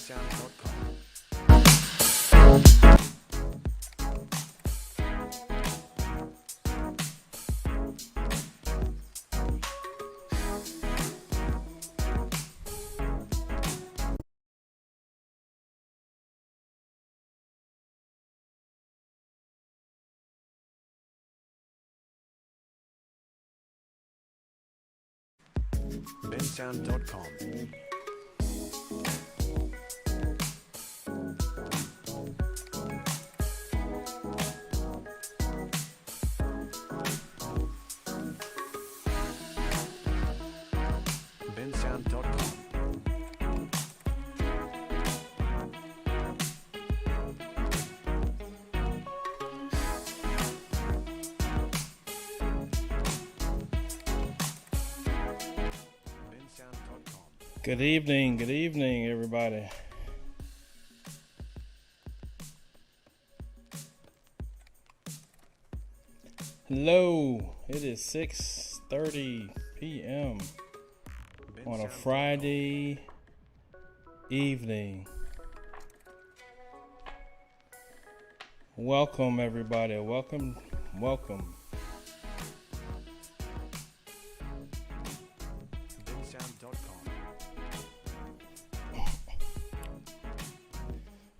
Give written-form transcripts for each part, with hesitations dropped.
bensound.com. bensound.com. Good evening, everybody. Hello, it is 6:30 p.m. on a Friday evening. Welcome, everybody. Welcome.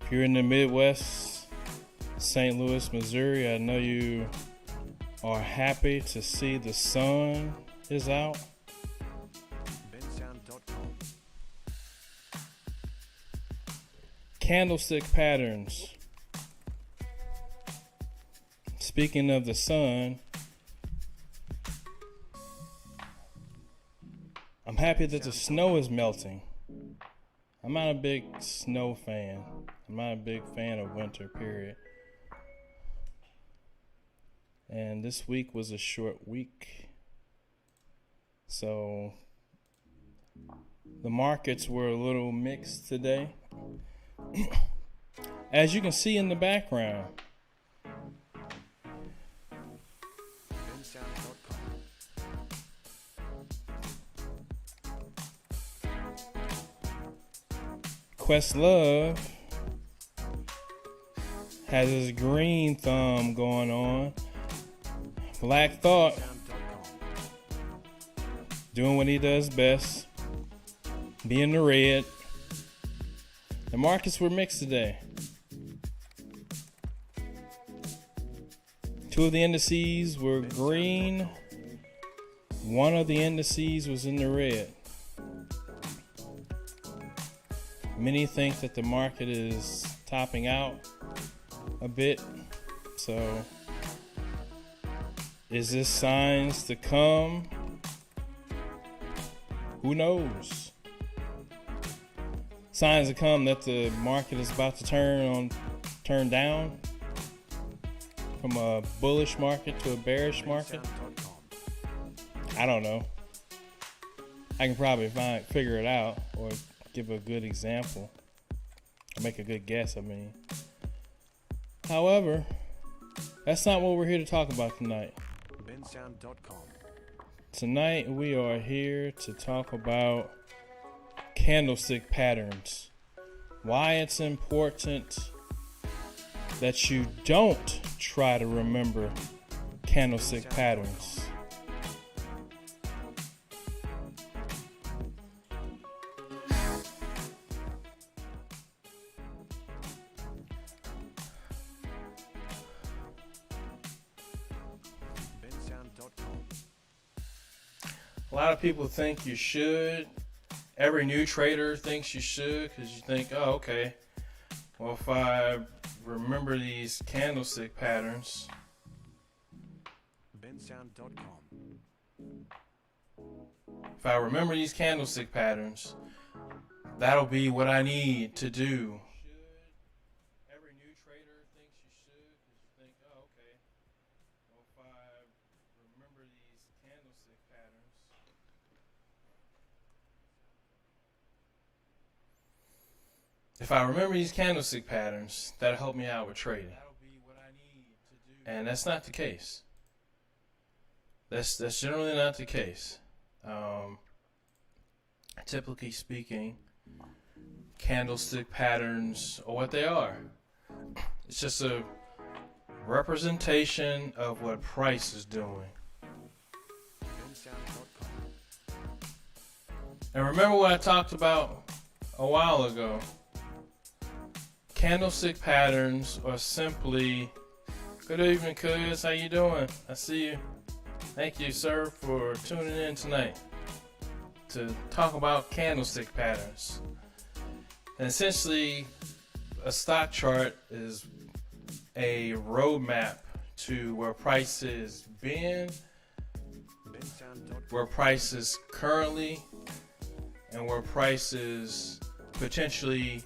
If you're in the Midwest, St. Louis, Missouri, I know you are happy to see the sun is out. bensound.com. Candlestick patterns. Speaking of the sun, I'm happy that the snow is melting. I'm not a big snow fan. I'm not a big fan of winter, period. And this week was a short week. So the markets were a little mixed today. As you can see in the background, Questlove has his green thumb going on. Black Thought doing what he does best, being the red. The markets were mixed today. Two of the indices were green. One of the indices was in the red. Many think that the market is topping out a bit. So, is this signs to come? Who knows? Signs to come that the market is about to turn down from a bullish market to a bearish market. I don't know. I can probably figure it out or give a good example or make a good guess. However, that's not what we're here to talk about tonight. bensound.com. Tonight we are here to talk about candlestick patterns. Why it's important that you don't try to remember candlestick patterns. A lot of people think you should. Every new trader thinks you should because you think, oh, okay. Well, if I remember these candlestick patterns, bensound.com. if I remember these candlestick patterns, that'll be what I need to do. Every new trader thinks you should because you think, oh, okay. Well, if I remember these candlestick patterns, that'll help me out with trading. And that's not the case. That's generally not the case. Typically speaking, candlestick patterns are what they are. It's just a representation of what price is doing. bensound.com. And remember what I talked about a while ago. Candlestick patterns are simply, good evening, cuz, how you doing? I see you. Thank you, sir, for tuning in tonight to talk about candlestick patterns. And essentially, a stock chart is a roadmap to where price has been, bensound.com. where price is currently, and where price is potentially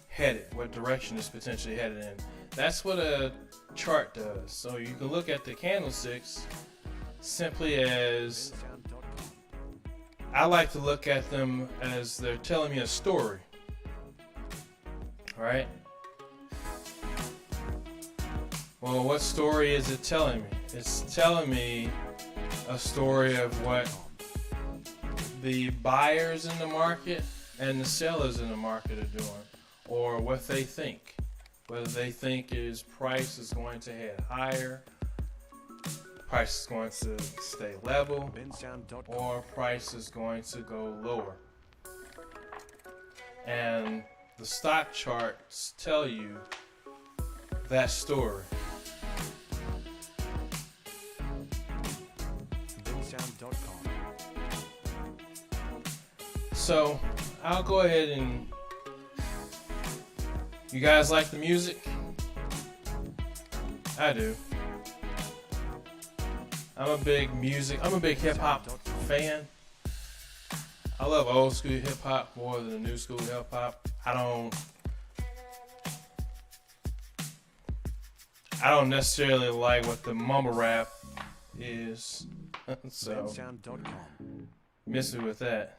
headed, what direction is potentially headed in. That's what a chart does. So you can look at the candlesticks simply as, bensound.com. I like to look at them as they're telling me a story. Right? Well, what story is it telling me? It's telling me a story of what the buyers in the market and the sellers in the market are doing, or what they think. Whether they think is price is going to head higher, price is going to stay level, bensound.com. or price is going to go lower. And the stock charts tell you that story. bensound.com. So I'll go ahead and, you guys like the music? I do. I'm a big hip hop fan. I love old school hip hop more than the new school hip hop. I don't necessarily like what the mumble rap is. So bensound.com. miss me with that.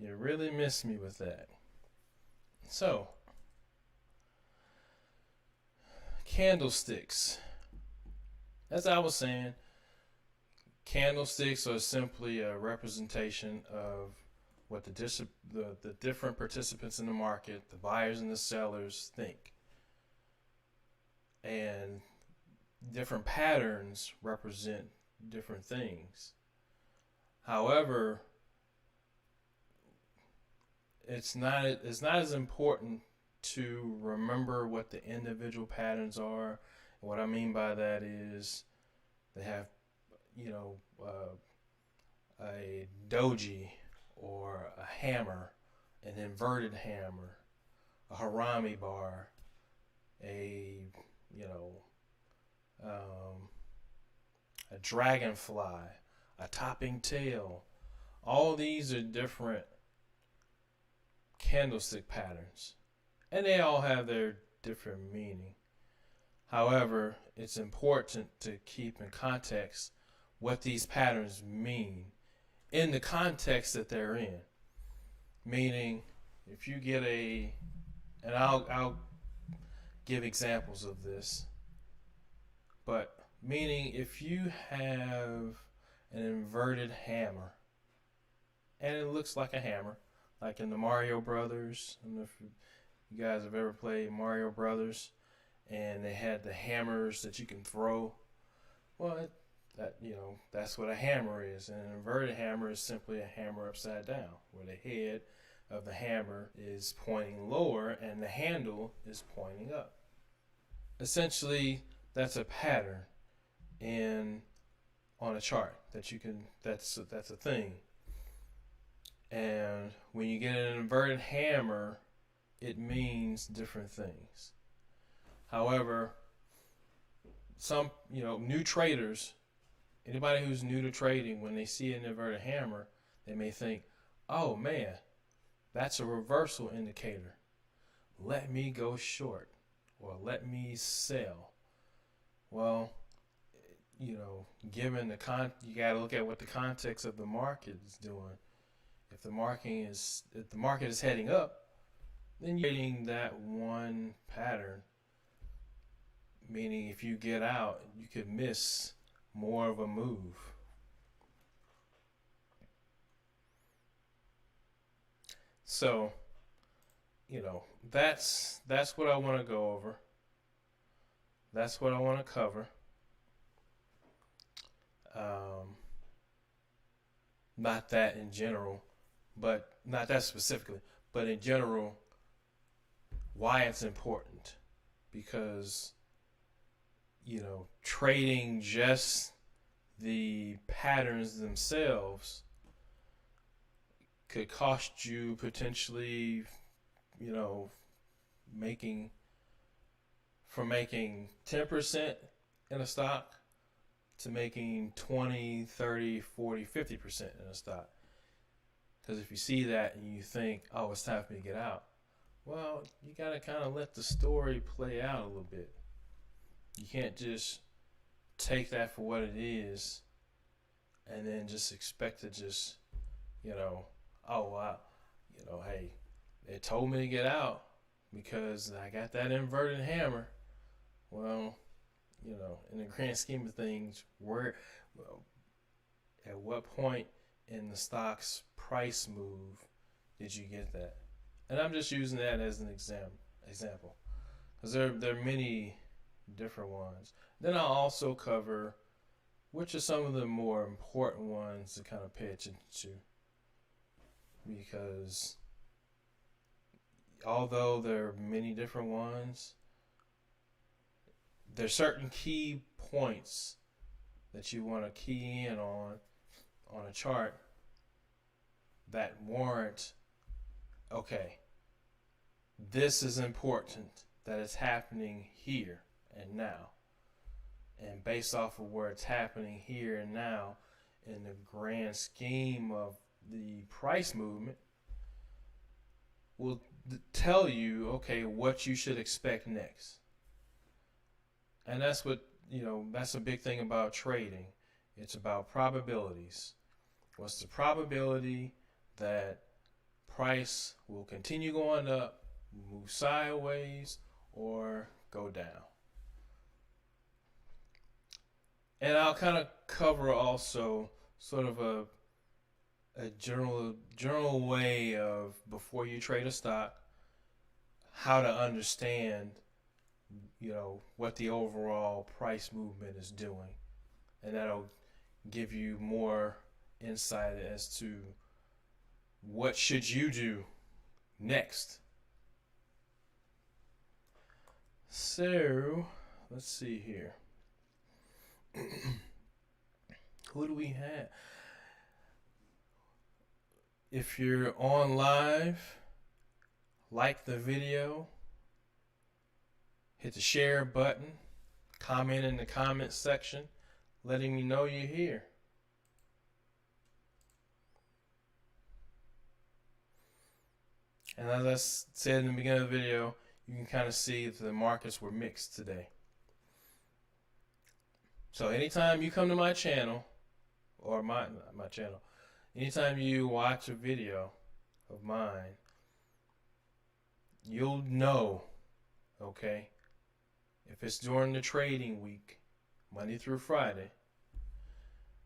You really miss me with that. So, candlesticks. As I was saying, candlesticks are simply a representation of what the different participants in the market, the buyers and the sellers, think. And different patterns represent different things. However, it's not as important to remember what the individual patterns are. And what I mean by that is they have, a doji or a hammer, an inverted hammer, a harami bar, a dragonfly, a topping tail. All these are different candlestick patterns, and they all have their different meaning. However, it's important to keep in context what these patterns mean in the context that they're in. Meaning, if you get and I'll give examples of this, but meaning if you have an inverted hammer, and it looks like a hammer, like in the Mario Brothers. I don't know if you guys have ever played Mario Brothers, and they had the hammers that you can throw. Well, that's what a hammer is. And an inverted hammer is simply a hammer upside down, where the head of the hammer is pointing lower and the handle is pointing up. Essentially, that's a pattern on a chart that's a thing. And when you get an inverted hammer, it means different things. However, some, new traders, anybody who's new to trading, when they see an inverted hammer, they may think, oh man, that's a reversal indicator. Let me go short or let me sell. Well, given you got to look at what the context of the market is doing. If the market is heading up, then you're getting that one pattern. Meaning, if you get out, you could miss more of a move. So, that's what I want to go over. That's what I want to cover. Not that in general, but not that specifically, but in general, why it's important. Because, trading just the patterns themselves could cost you potentially, making making 10% in a stock to making 20, 30, 40, 50% in a stock. Because if you see that and you think, oh, it's time for me to get out, well, you got to kind of let the story play out a little bit. You can't just take that for what it is and then just expect to just, oh, wow, hey, they told me to get out because I got that inverted hammer. Well, in the grand scheme of things, at what point in the stock's price move did you get that? And I'm just using that as an example, because there are many different ones. Then I'll also cover which are some of the more important ones to kind of pay attention to, because although there are many different ones, there's certain key points that you want to key in on a chart that warrant, okay, this is important that it's happening here and now. And based off of where it's happening here and now in the grand scheme of the price movement, will tell you, okay, what you should expect next. And that's what, that's a big thing about trading. It's about probabilities. What's the probability that price will continue going up, move sideways, or go down? And I'll kind of cover also sort of a general way of, before you trade a stock, how to understand what the overall price movement is doing, and that'll give you more insight as to what should you do next. So let's see here. Who do we have? If you're on live, like the video, hit the share button, comment in the comment section, letting me know you're here. And as I said in the beginning of the video, you can kind of see that the markets were mixed today. So anytime you come to my channel, or my channel, anytime you watch a video of mine, you'll know, okay, if it's during the trading week, Monday through Friday,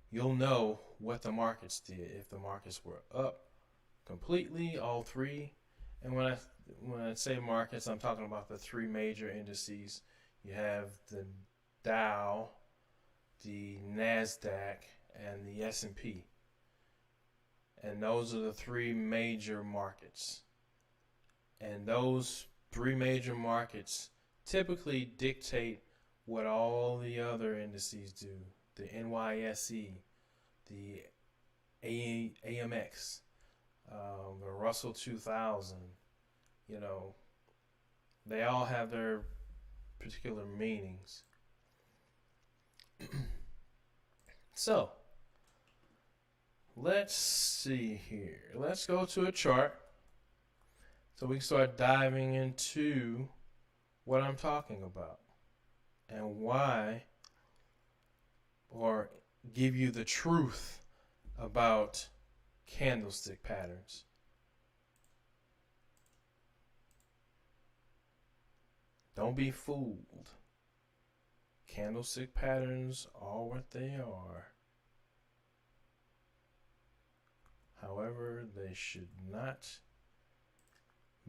you'll know what the markets did. If the markets were up completely, all three. And when I say markets, I'm talking about the three major indices. You have the Dow, the NASDAQ, and the S&P. And those are the three major markets. And those three major markets typically dictate what all the other indices do. The NYSE, the AMX, the Russell 2000, they all have their particular meanings. So, let's see here. Let's go to a chart so we can start diving into what I'm talking about and why, or give you the truth about candlestick patterns. Don't be fooled. Candlestick patterns are what they are. However, they should not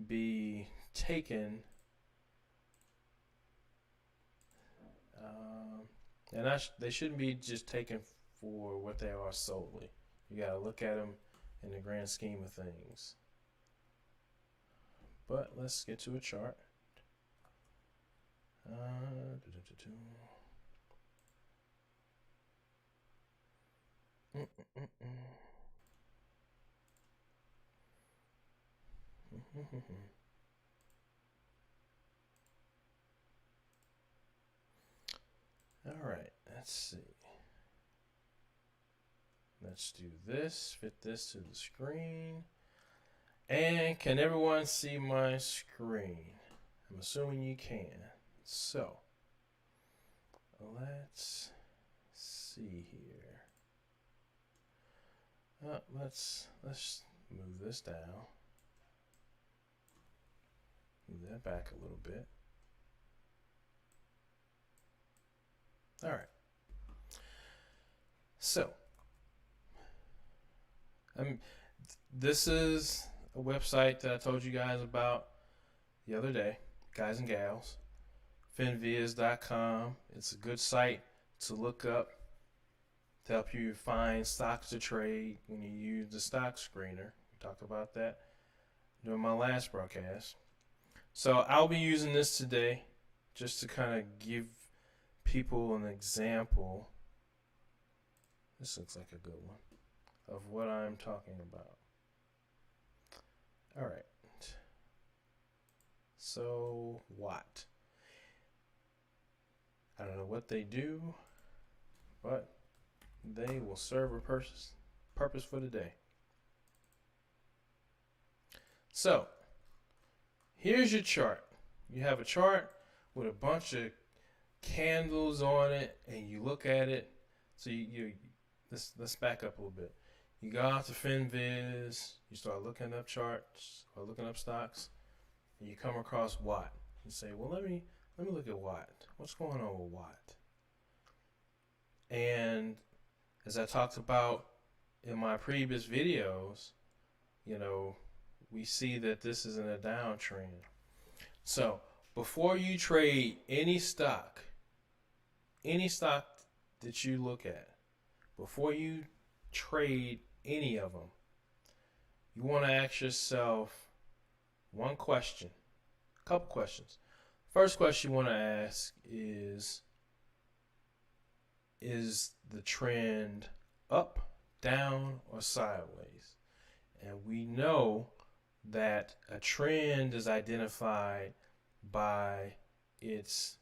be taken, and they shouldn't be just taken for what they are solely. You got to look at them in the grand scheme of things. But let's get to a chart. All right, let's see. Let's do this, fit this to the screen. And can everyone see my screen? I'm assuming you can. So, let's see here. Let's move this down. Move that back a little bit. All right. So, this is a website that I told you guys about the other day, guys and gals. Finviz.com. It's a good site to look up to help you find stocks to trade when you use the stock screener. We talked about that during my last broadcast. So I'll be using this today just to kind of give people an example. This looks like a good one of what I'm talking about. All right. So what? I don't know what they do, but they will serve a purpose for the day. So here's your chart. You have a chart with a bunch of candles on it, and you look at it. So let's back up a little bit. You go out to FinViz, you start looking up charts or looking up stocks, and you come across Watt. You say, well, let me look at Watt. What's going on with Watt? And as I talked about in my previous videos, we see that this is in a downtrend. So before you trade any stock that you look at, before you trade any of them, you want to ask yourself one question, a couple questions. First question you want to ask is the trend up, down, or sideways? And we know that a trend is identified by its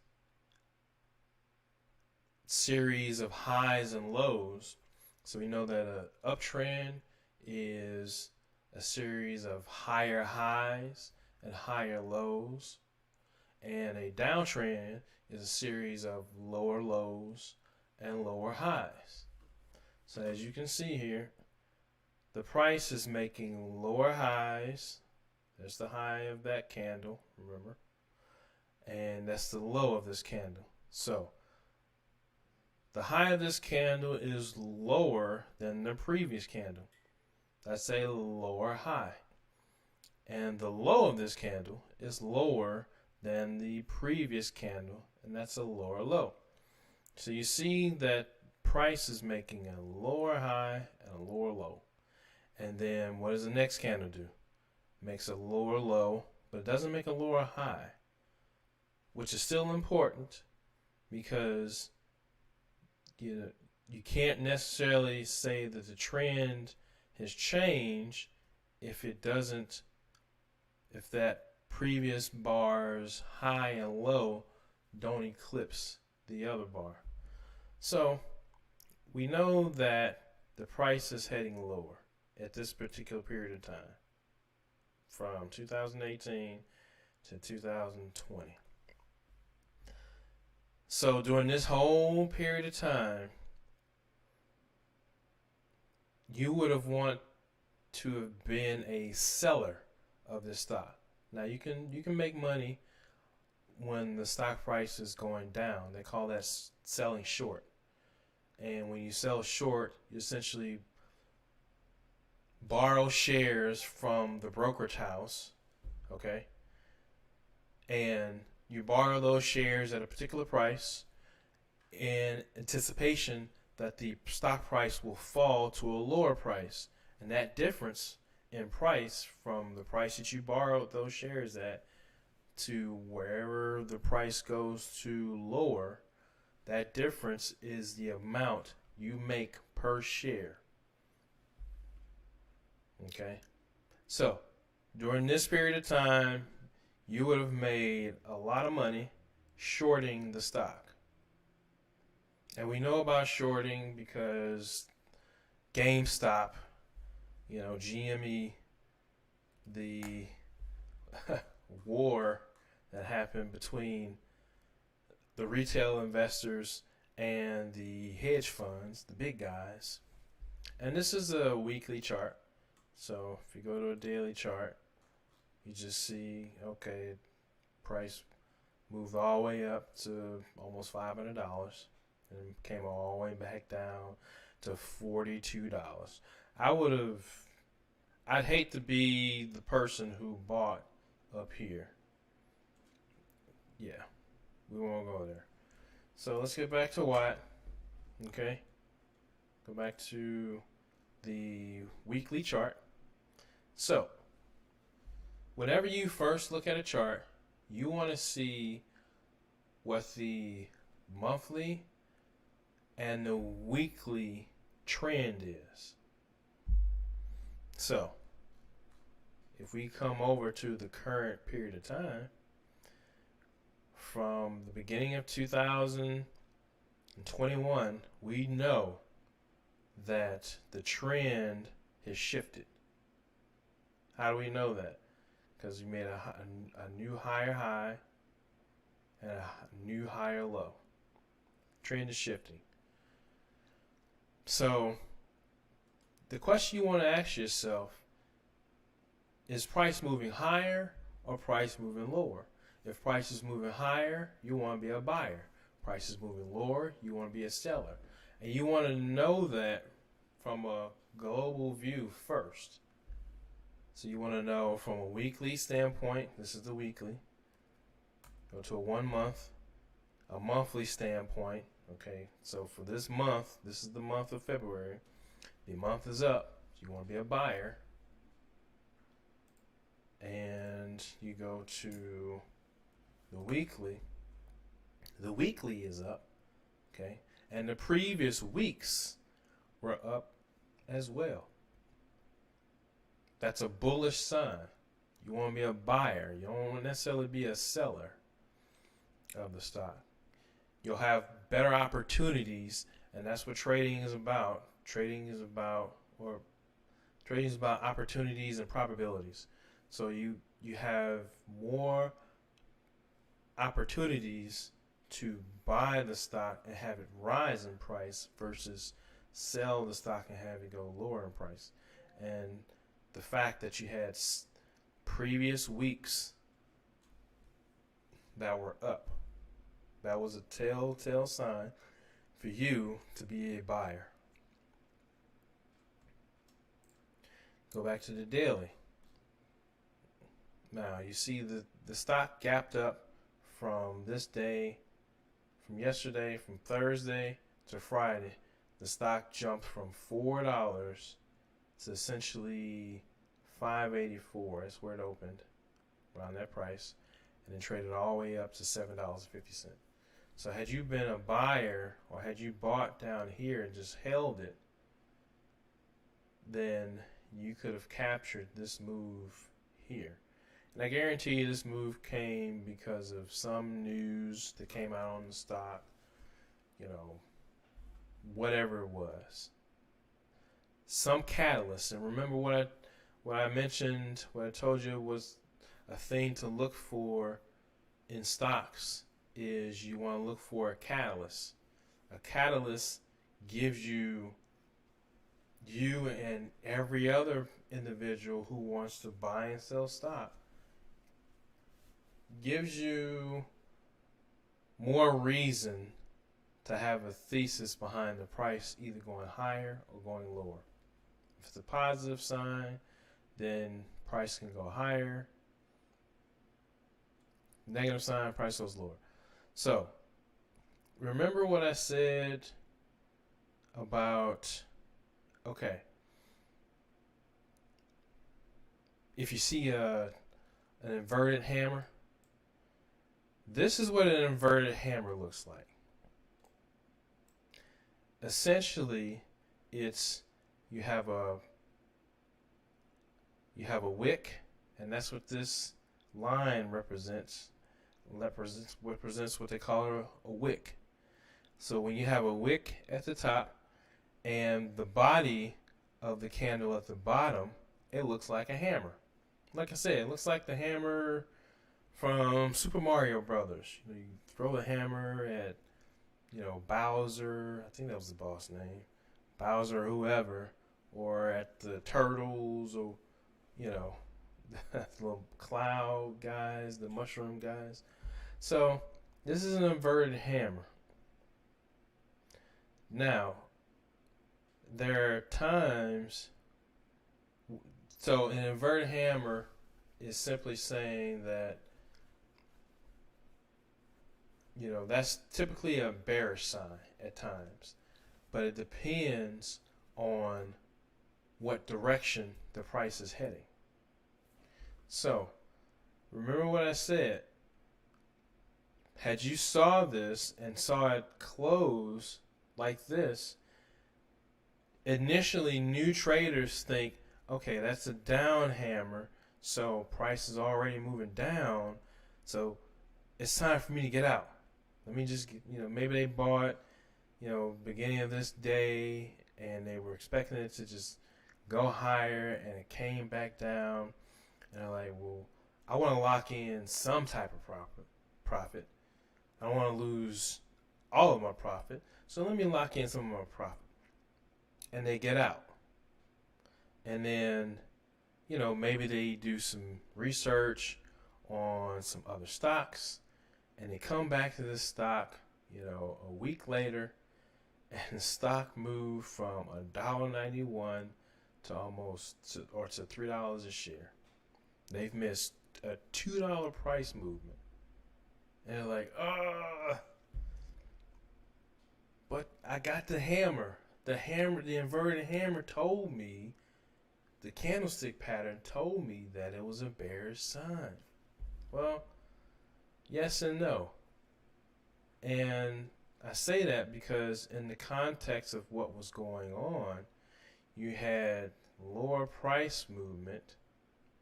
series of highs and lows. So we know that an uptrend is a series of higher highs and higher lows, and a downtrend is a series of lower lows and lower highs. So as you can see here, the price is making lower highs. There's the high of that candle, remember? And that's the low of this candle. So the high of this candle is lower than the previous candle. That's a lower high. And the low of this candle is lower than the previous candle, and that's a lower low. So you see that price is making a lower high and a lower low. And then what does the next candle do? It makes a lower low, but it doesn't make a lower high, which is still important because you can't necessarily say that the trend has changed if that previous bar's high and low don't eclipse the other bar. So we know that the price is heading lower at this particular period of time, from 2018 to 2020. So during this whole period of time, you would have wanted to have been a seller of this stock. Now you can make money when the stock price is going down. They call that selling short. And when you sell short, you essentially borrow shares from the brokerage house okay? And you borrow those shares at a particular price in anticipation that the stock price will fall to a lower price. And that difference in price from the price that you borrowed those shares at to wherever the price goes to lower, that difference is the amount you make per share. Okay? So, during this period of time, you would have made a lot of money shorting the stock. And we know about shorting because GameStop, GME, the war that happened between the retail investors and the hedge funds, the big guys. And this is a weekly chart. So if you go to a daily chart, you just see, okay, price moved all the way up to almost $500 and came all the way back down to $42. I'd hate to be the person who bought up here. Yeah, we won't go there. So let's get back to Watt. Okay, go back to the weekly chart. So, whenever you first look at a chart, you want to see what the monthly and the weekly trend is. So, if we come over to the current period of time, from the beginning of 2021, we know that the trend has shifted. How do we know that? Because we made a new higher high and a new higher low. Trend is shifting. So, the question you want to ask yourself is price moving higher or price moving lower? If price is moving higher, you want to be a buyer. Price is moving lower, you want to be a seller. And you want to know that from a global view first. So you want to know from a weekly standpoint, this is the weekly. Go to a 1 month, a monthly standpoint. Okay, so for this month, this is the month of February. The month is up. You want to be a buyer. And you go to the weekly. The weekly is up. Okay, and the previous weeks were up as well. That's a bullish sign. You want to be a buyer. You don't want to necessarily be a seller of the stock. You'll have better opportunities, and that's what trading is about. Trading is about opportunities and probabilities. So you have more opportunities to buy the stock and have it rise in price versus sell the stock and have it go lower in price. And the fact that you had previous weeks that were up, that was a telltale sign for you to be a buyer. Go back to the daily. Now you see the stock gapped up from this day, from yesterday, from Thursday to Friday. The stock jumped from $4 to essentially $5.84. That's where it opened, around that price, and then traded all the way up to $7.50. So had you been a buyer, or had you bought down here and just held it, then you could have captured this move here. And I guarantee you this move came because of some news that came out on the stock, whatever it was. Some catalyst. And remember what I mentioned, what I told you was a thing to look for in stocks is you want to look for a catalyst. A catalyst gives you and every other individual who wants to buy and sell stock, gives you more reason to have a thesis behind the price either going higher or going lower. If it's a positive sign, then price can go higher. Negative sign, price goes lower. So, remember what I said about, okay, if you see an inverted hammer, this is what an inverted hammer looks like. Essentially, it's you have a wick, and that's what this line represents. Represents what they call a wick. So when you have a wick at the top and the body of the candle at the bottom, it looks like a hammer. Like I said, it looks like the hammer from Super Mario Brothers. You throw the hammer at, Bowser. I think that was the boss name, Bowser or whoever, or at the turtles, or the little cloud guys, the mushroom guys. So this is an inverted hammer. Now, there are times. So an inverted hammer is simply saying that, that's typically a bearish sign at times, but it depends on what direction the price is heading. So, remember what I said. Had you saw this and saw it close like this, initially new traders think, okay, that's a down hammer, so price is already moving down, so it's time for me to get out. Let me just, maybe they bought, beginning of this day, and they were expecting it to just go higher, and it came back down, and they're like, well, I want to lock in some type of profit. I don't want to lose all of my profit, so let me lock in some of my profit. And they get out. And then, maybe they do some research on some other stocks, and they come back to this stock, a week later, and the stock moved from $1.91 to to $3 a share. They've missed a $2 price movement. And they're like, but I got the hammer. The inverted hammer told me, the candlestick pattern told me that it was a bearish sign. Well, yes and no. And I say that because in the context of what was going on, you had lower price movement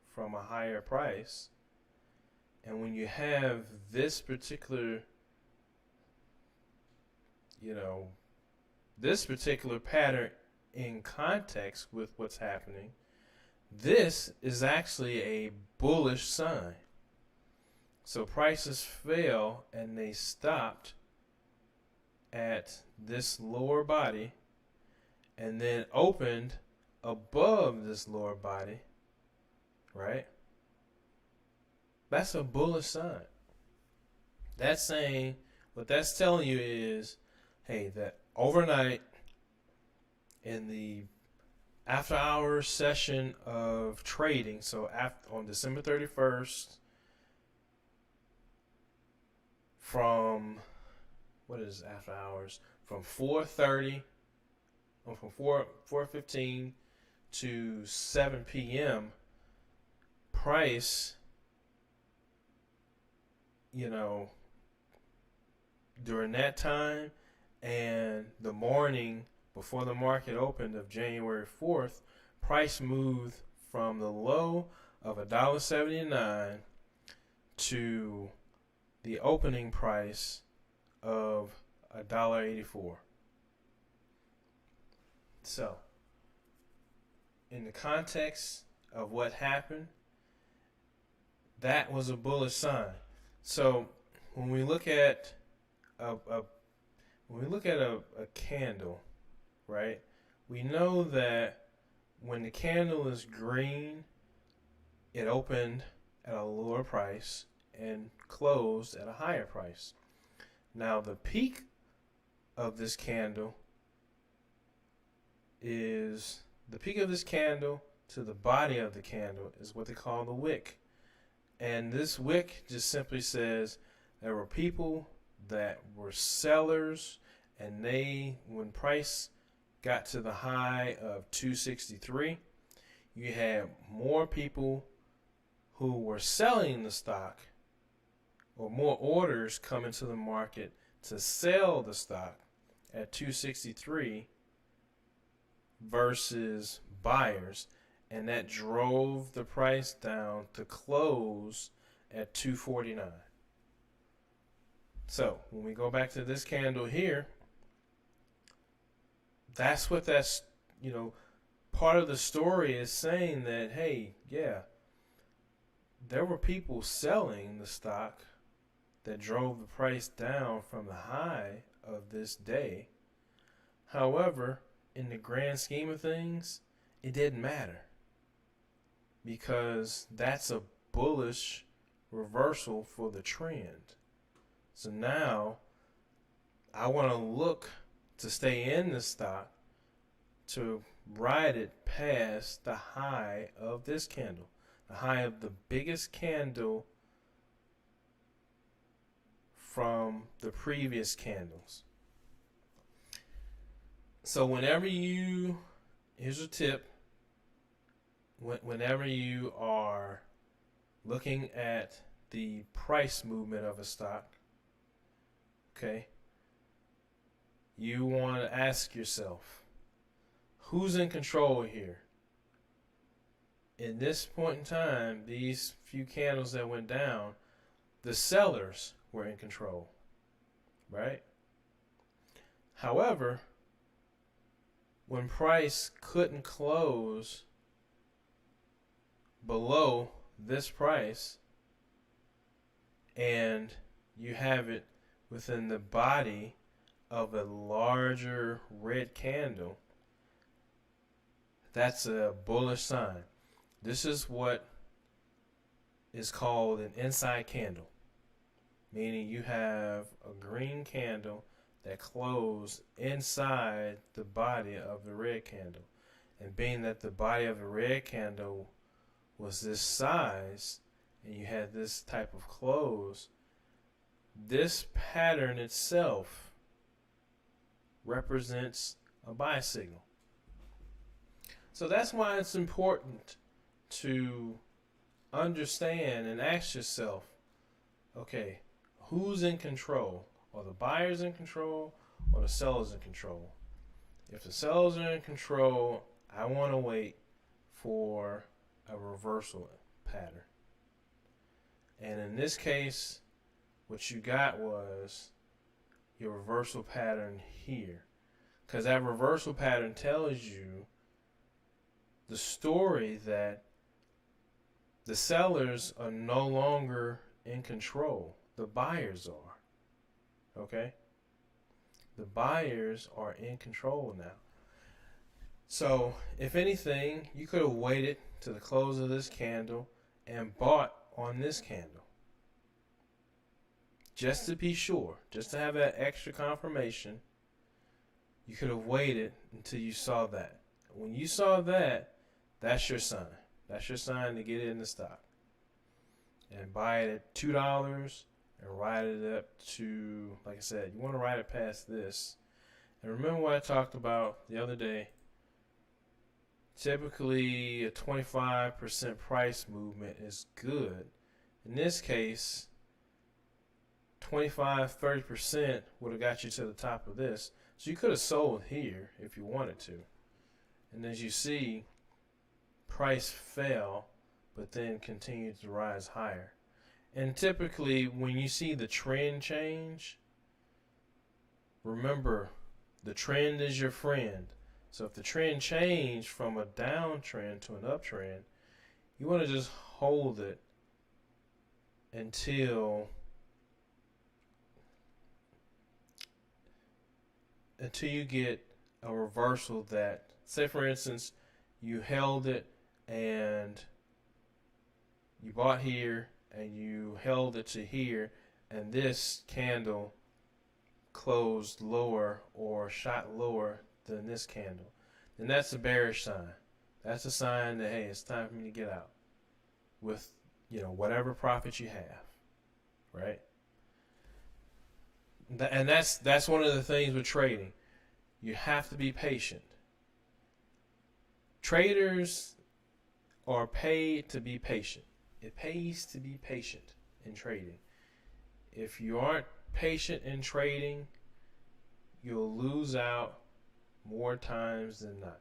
from a higher price. And when you have this particular, pattern in context with what's happening, this is actually a bullish sign. So prices fell and they stopped at this lower body and then opened above this lower body, right? That's a bullish sign. That's saying, what that's telling you is, hey, that overnight in the after hours session of trading, so on December 31st, from, what is after hours? From 4:30, or from 4:15 to 7 p.m., price, during that time and the morning before the market opened of January 4th, price moved from the low of $1.79 to the opening price of $1.84. So, in the context of what happened, that was a bullish sign. So, when we look at a candle, right? We know that when the candle is green, it opened at a lower price and closed at a higher price. Now the peak of this candle to the body of the candle is what they call the wick. And this wick just simply says there were people that were sellers, and they, when price got to the high of 263, you had more people who were selling the stock, or more orders coming to the market to sell the stock at 263 versus buyers, and that drove the price down to close at 249. So when we go back to this candle here, that's what that's, part of the story is saying that, hey, yeah, there were people selling the stock that drove the price down from the high of this day. However, in the grand scheme of things, it didn't matter, because that's a bullish reversal for the trend. So now I want to look to stay in the stock to ride it past the high of this candle, the high of the biggest candle from the previous candles. So here's a tip, whenever you are looking at the price movement of a stock, okay, you want to ask yourself, who's in control here? In this point in time, these few candles that went down, the sellers were in control, right? However, when price couldn't close below this price, and you have it within the body of a larger red candle, that's a bullish sign. This is what is called an inside candle, meaning you have a green candle that closed inside the body of the red candle. And being that the body of the red candle was this size, and you had this type of close, this pattern itself represents a buy signal. So that's why it's important to understand and ask yourself, okay, who's in control? Are the buyers in control, or the sellers in control? If the sellers are in control, I want to wait for a reversal pattern. And in this case, what you got was your reversal pattern here, because that reversal pattern tells you the story that the sellers are no longer in control. The buyers are. Okay? The buyers are in control now. So, if anything, you could have waited to the close of this candle and bought on this candle. Just to be sure, just to have that extra confirmation, you could have waited until you saw that. When you saw that, that's your sign. That's your sign to get it in the stock. And buy it at $2 and ride it up to, like I said, you want to ride it past this. And remember what I talked about the other day. Typically, a 25% price movement is good. In this case, 25-30% would have got you to the top of this. So you could have sold here if you wanted to. And as you see, price fell, but then continued to rise higher. And typically, when you see the trend change, remember, the trend is your friend. So if the trend changed from a downtrend to an uptrend, you want to just hold it until you get a reversal that, say for instance, you held it and you bought here and you held it to here, and this candle closed lower or shot lower than this candle, then that's a bearish sign. That's a sign that, hey, it's time for me to get out. With whatever profit you have, right? And that's one of the things with trading. You have to be patient. Traders are paid to be patient. It pays to be patient in trading. If you aren't patient in trading, you'll lose out more times than not.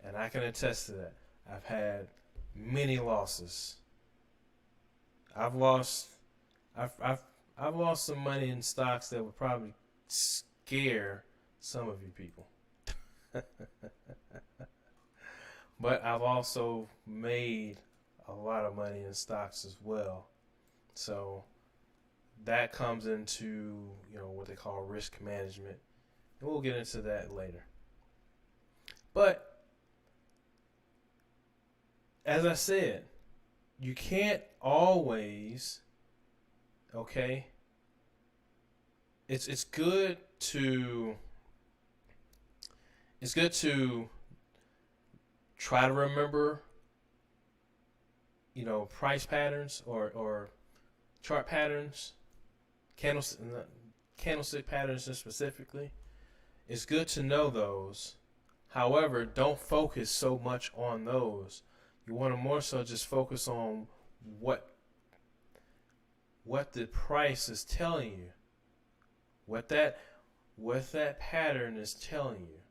And I can attest to that. I've had many losses. I've lost some money in stocks that would probably scare some of you people. But I've also made a lot of money in stocks as well. So that comes into, what they call risk management. And we'll get into that later. But as I said, you can't always, okay? It's good to try to remember, price patterns or chart patterns, candlestick patterns specifically. It's good to know those. However, don't focus so much on those. You want to more so just focus on what the price is telling you, what that pattern is telling you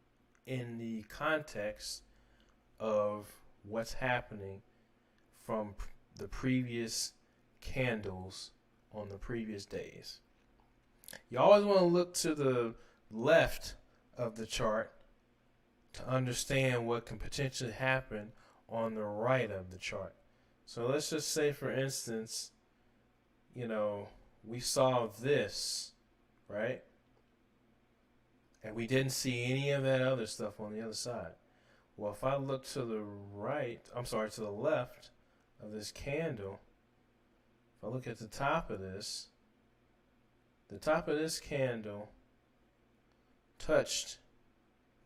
in the context of what's happening from the previous candles on the previous days. You always want to look to the left of the chart to understand what can potentially happen on the right of the chart. So let's just say, for instance, we saw this, right? And we didn't see any of that other stuff on the other side. Well, if I look to the left of this candle, if I look at the top of this candle touched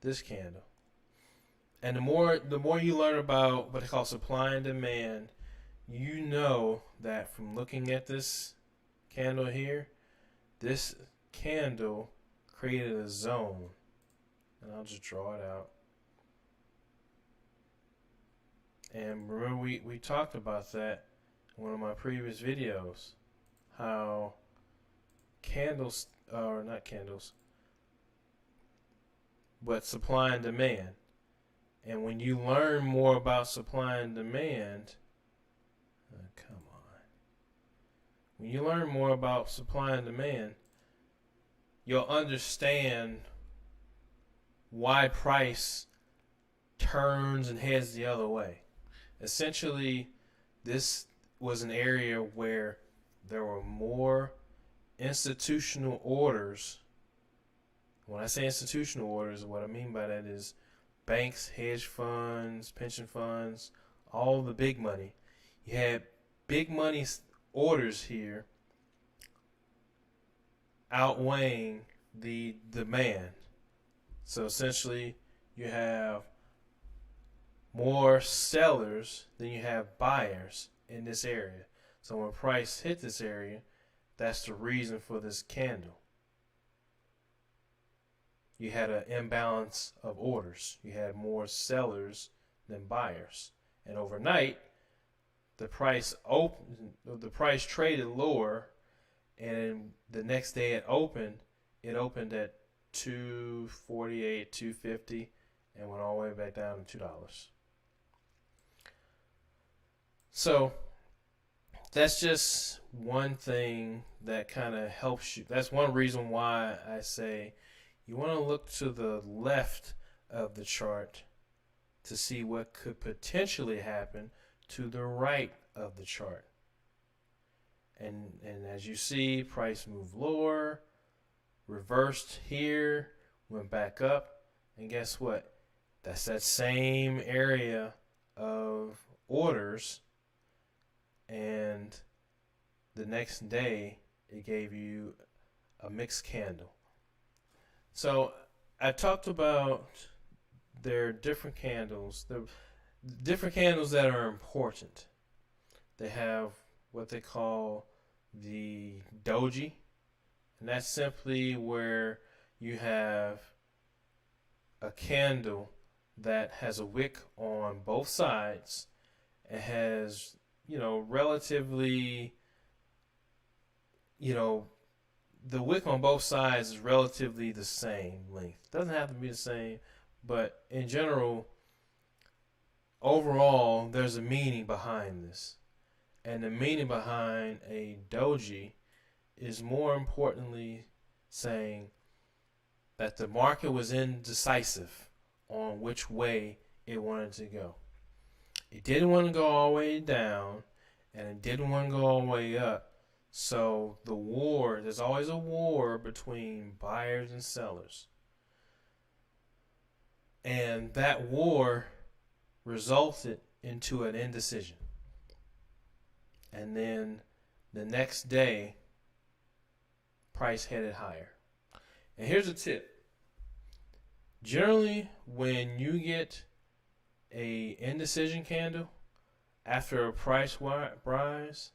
this candle. And the more you learn about what they call supply and demand, you know that from looking at this candle here, this candle created a zone. And I'll just draw it out. And remember, we talked about that in one of my previous videos, how but supply and demand. And when you learn more about supply and demand, when you learn more about supply and demand, you'll understand why price turns and heads the other way. Essentially, this was an area where there were more institutional orders. When I say institutional orders, what I mean by that is banks, hedge funds, pension funds, all the big money. You had big money orders here outweighing the demand. So essentially, you have more sellers than you have buyers in this area. So when price hit this area, that's the reason for this candle. You had an imbalance of orders. You had more sellers than buyers. And overnight, the price traded lower, and the next day it opened at $2.48, $2.50, and went all the way back down to $2. So that's just one thing that kind of helps you. That's one reason why I say you want to look to the left of the chart to see what could potentially happen to the right of the chart. And as you see, price moved lower, reversed here, went back up, and guess what? That's that same area of orders, and the next day it gave you a mixed candle. So I talked about there are different candles. The different candles that are important. They have what they call the doji, and that's simply where you have a candle that has a wick on both sides. It has, relatively, you know, the wick on both sides is relatively the same length. Doesn't have to be the same, but in general, overall, there's a meaning behind this. And the meaning behind a doji is more importantly saying that the market was indecisive on which way it wanted to go. It didn't want to go all the way down, and it didn't want to go all the way up. So there's always a war between buyers and sellers. And that war resulted into an indecision. And then the next day, price headed higher. And here's a tip. Generally, when you get a indecision candle after a price rise,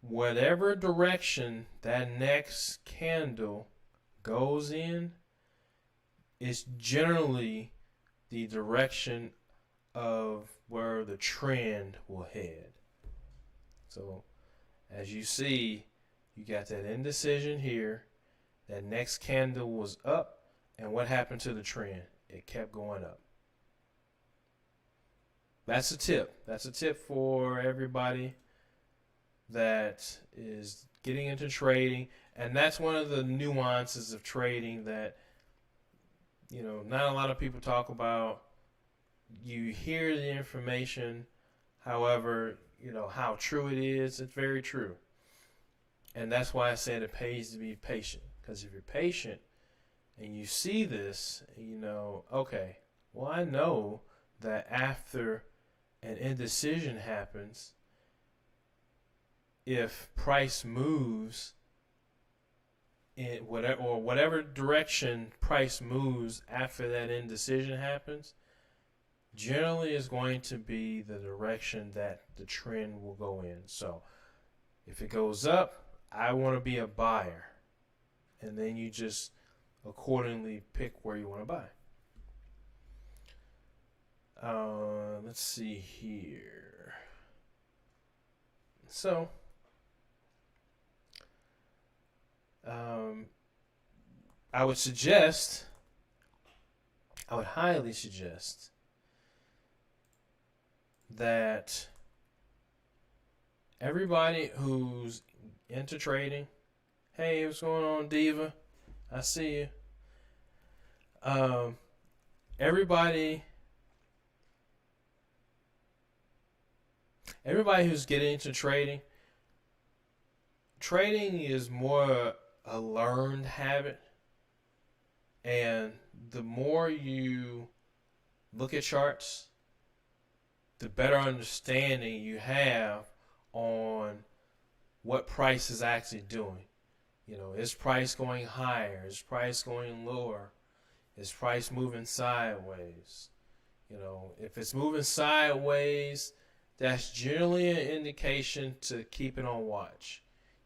whatever direction that next candle goes in is generally the direction of where the trend will head. So as you see, you got that indecision here. That next candle was up, and what happened to the trend? It kept going up. That's a tip. That's a tip for everybody that is getting into trading. And that's one of the nuances of trading that, not a lot of people talk about. You hear the information, however, how true it is, it's very true. And that's why I said it pays to be patient. Because if you're patient and you see this, okay, well, I know that after an indecision happens, if price moves in whatever direction price moves after that indecision happens, generally is going to be the direction that the trend will go in. So if it goes up, I want to be a buyer. And then you just accordingly pick where you want to buy. Let's see here. So, I would highly suggest that everybody who's into trading, hey, what's going on, Diva? I see you. Everybody who's getting into trading is more a learned habit. And the more you look at charts, the better understanding you have on what price is actually doing. Is price going higher? Is price going lower? Is price moving sideways? If it's moving sideways, that's generally an indication to keep it on watch.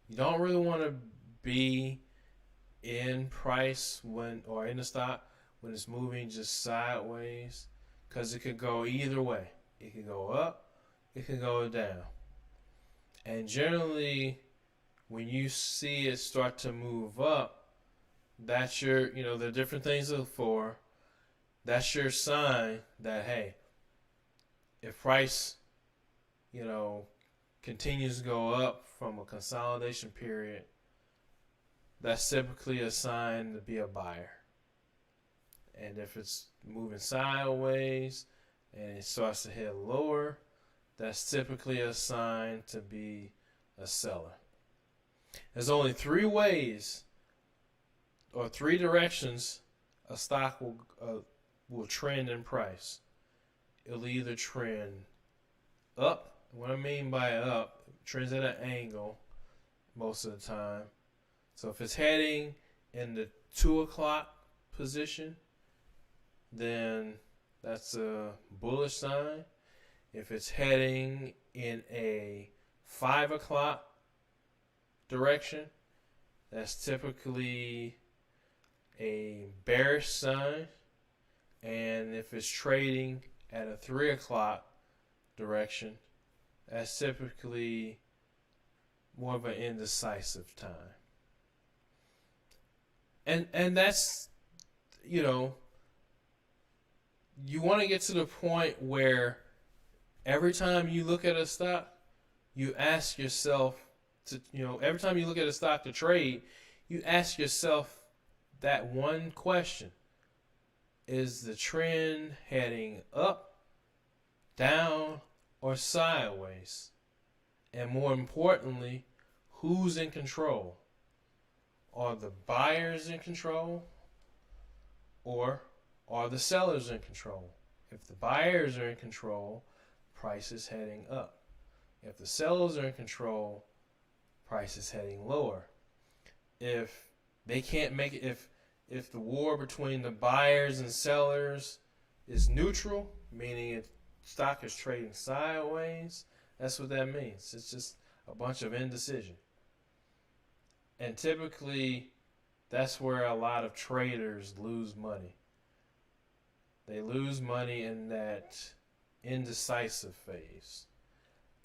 You don't really want to be in price or in the stock when it's moving just sideways, because it could go either way. It could go up, it could go down. And generally, when you see it start to move up, that's your, the different things to look for. That's your sign that, hey, if price, continues to go up from a consolidation period, that's typically a sign to be a buyer. And if it's moving sideways and it starts to head lower, that's typically a sign to be a seller. There's only three ways or three directions a stock will trend in price. It'll either trend up. What I mean by up, it trends at an angle most of the time. So if it's heading in the 2 o'clock position, then that's a bullish sign. If it's heading in a 5 o'clock direction, that's typically a bearish sign. And if it's trading at a 3 o'clock direction, that's typically more of an indecisive time. And that's, you know, you want to get to the point where every time you look at a stock, you ask yourself to, every time you look at a stock to trade, you ask yourself that one question. Is the trend heading up, down, or sideways? And more importantly, who's in control? Are the buyers in control, or are the sellers in control? If the buyers are in control, price is heading up. If the sellers are in control, price is heading lower. If they can't make it, if the war between the buyers and sellers is neutral, meaning stock is trading sideways, that's what that means. It's just a bunch of indecision. And typically, that's where a lot of traders lose money. They lose money in that indecisive phase.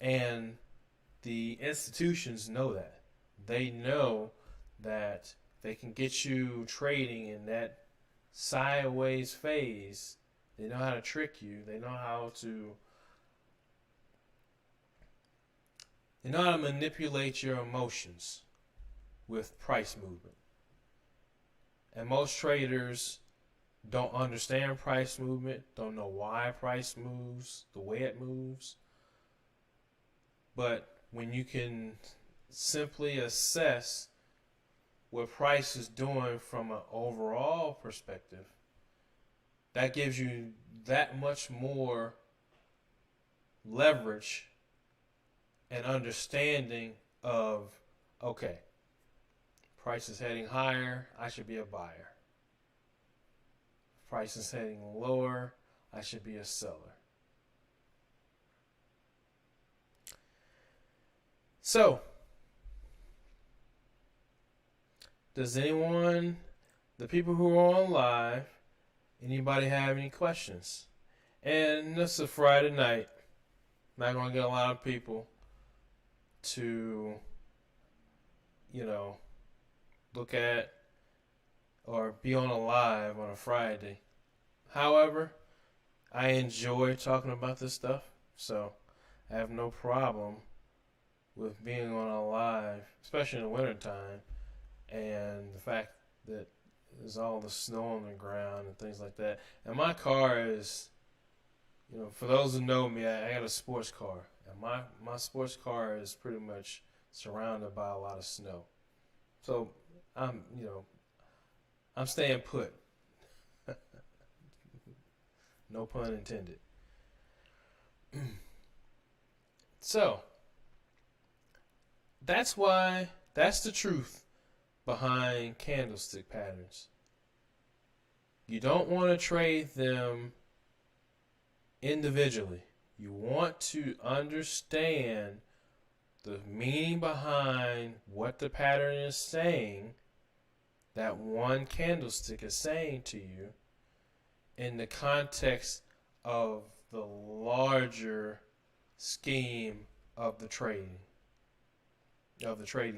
And the institutions know that. They know that they can get you trading in that sideways phase. They know how to trick you. They know how to manipulate your emotions with price movement. And most traders don't understand price movement, don't know why price moves the way it moves. But when you can simply assess what price is doing from an overall perspective, that gives you that much more leverage and understanding of, okay, price is heading higher, I should be a buyer. Price is heading lower, I should be a seller. So, does anyone, the people who are on live, anybody have any questions? And this is a Friday night. Not going to get a lot of people to, look at or be on a live on a Friday. However, I enjoy talking about this stuff, so I have no problem with being on a live, especially in the wintertime, and the fact that there's all the snow on the ground and things like that. And my car is, for those who know me, I got a sports car. And my sports car is pretty much surrounded by a lot of snow. So I'm staying put. No pun intended. So that's the truth behind candlestick patterns. You don't want to trade them individually. You want to understand the meaning behind what the pattern is saying, that one candlestick is saying to you, in the context of the larger scheme of the trading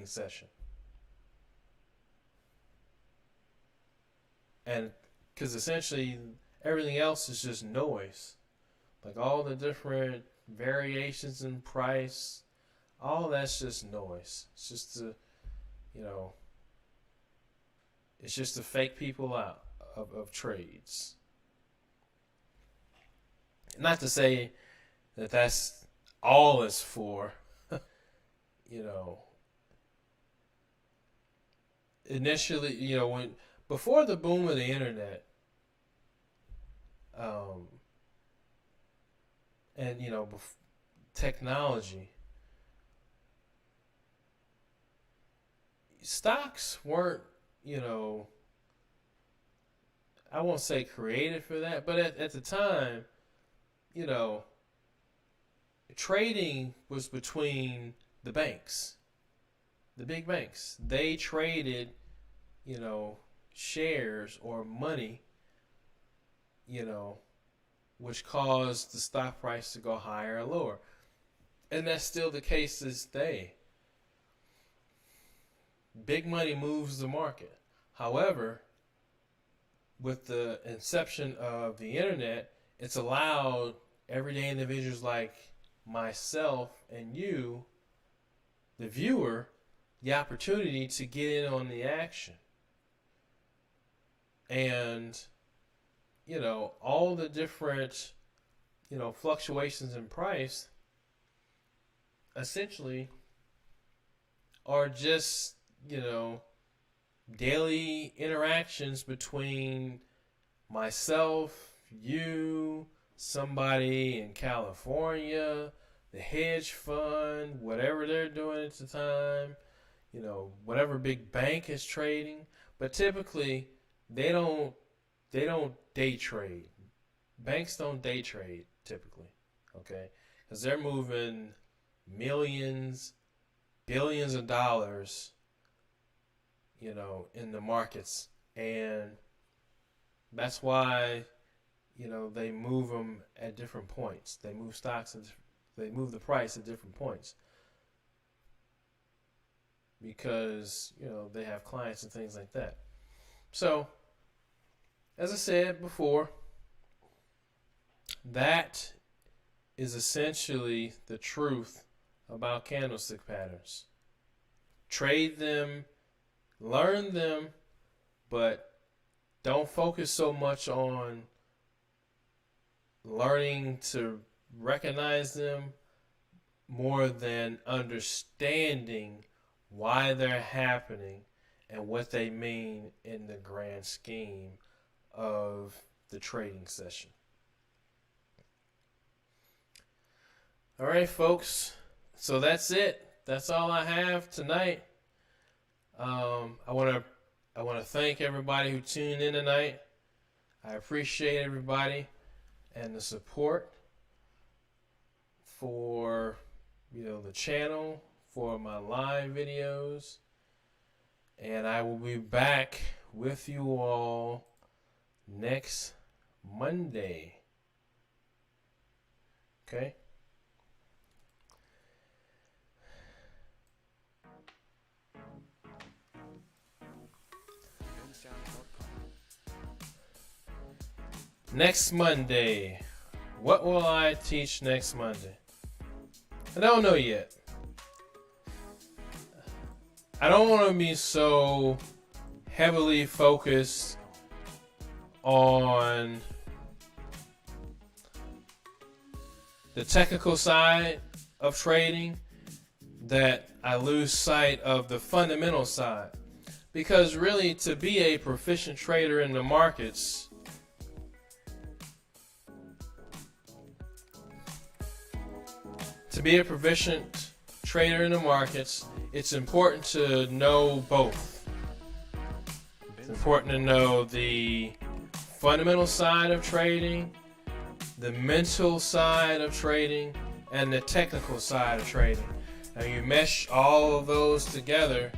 session. And because essentially everything else is just noise. Like all the different variations in price, all that's just noise. It's just it's just to fake people out of trades. Not to say that that's all it's for. Initially, when before the boom of the internet, and technology, stocks weren't, I won't say created for that, but at the time, trading was between the banks, the big banks. They traded, shares or money, which caused the stock price to go higher or lower. And that's still the case this day. Big money moves the market. However, with the inception of the internet, it's allowed everyday individuals like myself and you, the viewer, the opportunity to get in on the action. And, all the different, fluctuations in price essentially are just, daily interactions between myself, you, somebody in California, the hedge fund, whatever they're doing at the time, whatever big bank is trading. But typically they don't day trade. Banks don't day trade typically, okay? Because they're moving millions, billions of dollars, in the markets. And that's why, they move them at different points. They move stocks, they move the price at different points. Because, they have clients and things like that. So, as I said before, that is essentially the truth about candlestick patterns. Trade them, learn them, but don't focus so much on learning to recognize them more than understanding why they're happening and what they mean in the grand scheme of the trading session. All right, folks. So that's it. That's all I have tonight. I want to thank everybody who tuned in tonight. I appreciate everybody and the support for the channel, for my live videos, and I will be back with you all next Monday. Okay? Next Monday. What will I teach next Monday? I don't know yet. I don't want to be so heavily focused on the technical side of trading that I lose sight of the fundamental side. Because really, to be a proficient trader in the markets, it's important to know both. It's important to know the fundamental side of trading, the mental side of trading, and the technical side of trading. Now you mesh all of those together,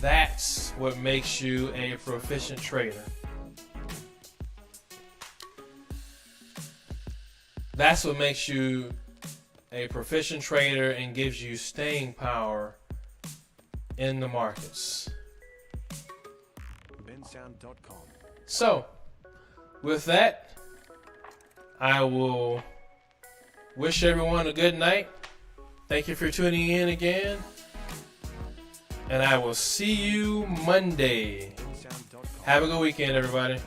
that's what makes you a proficient trader. That's what makes you a proficient trader and gives you staying power in the markets. bensound.com. So, with that, I will wish everyone a good night. Thank you for tuning in again. And I will see you Monday. bensound.com. Have a good weekend, everybody.